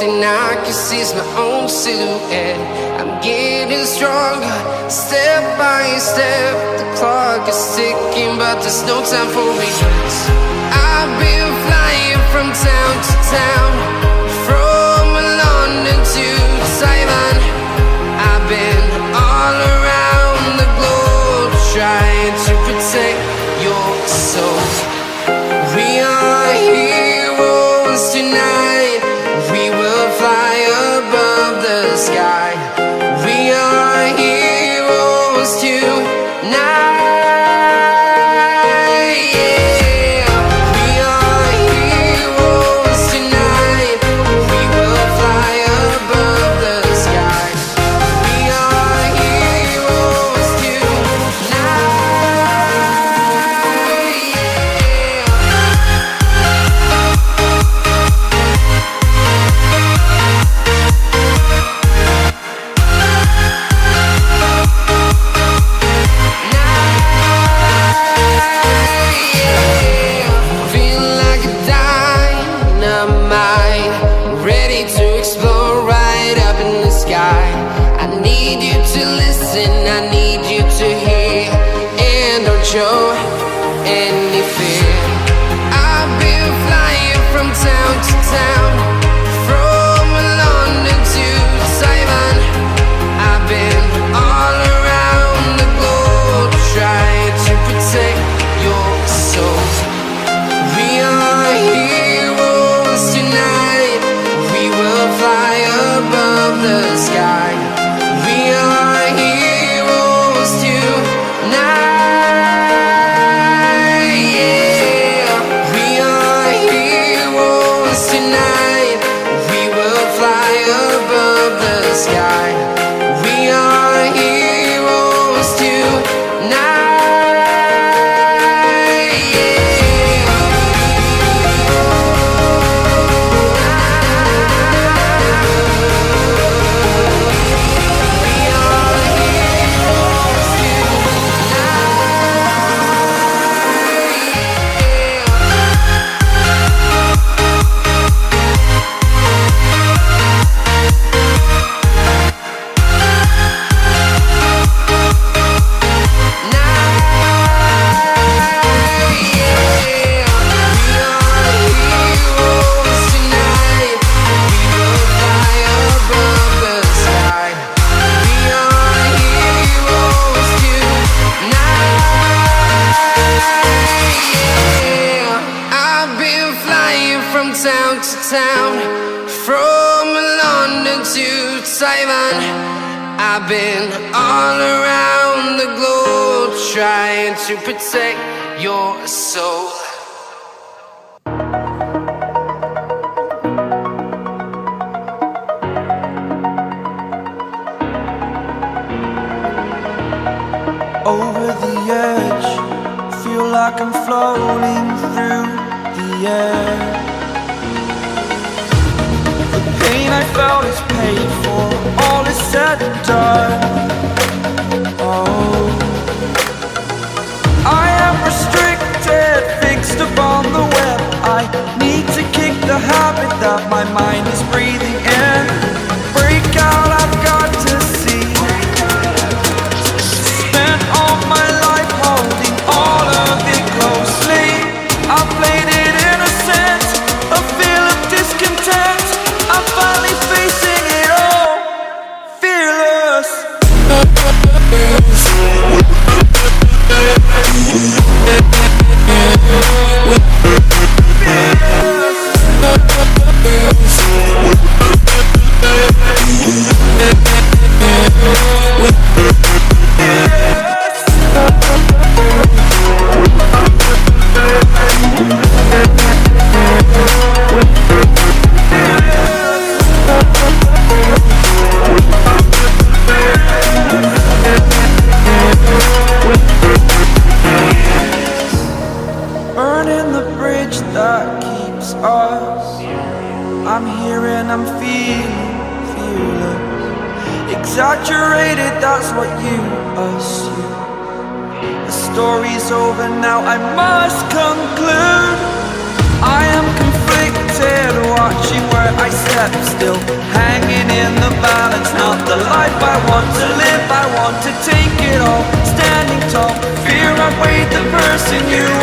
thing I can see is my own silhouette. I'm getting stronger, step by step. The clock is ticking, but there's no time for regrets. I've been flying from town to town, from London to Taiwan. I've been all around the globe, trying to protect your soul. We are heroes tonight. We will fly above the sky. We are heroes tonight. Show any fear. I've been flying from town to town, from London to Taiwan. I've been all around the globe, trying to protect your soul. We are heroes tonight. We will fly above the sky. We are heroes tonight. Town to town, from London to Taiwan. I've been all around the globe, trying to protect your soul. Over the edge, feel like I'm floating through the air. Pain I felt is paid for, all is said and done. Oh, I am restricted, fixed upon the web. I need to kick the habit that my mind is breathing in. Break out, I've got to see. Spent all my life holding all of it closely. I played it innocent, a feel of discontent. I'm finally facing it all, fearless. I'm here and I'm feeling fearless. Exaggerated, that's what you assume. The story's over now, I must conclude. I am conflicted. head, watching where I step still, hanging in the balance. Not the life I want to live, I want to take it all, standing tall. Fear I weighed the person you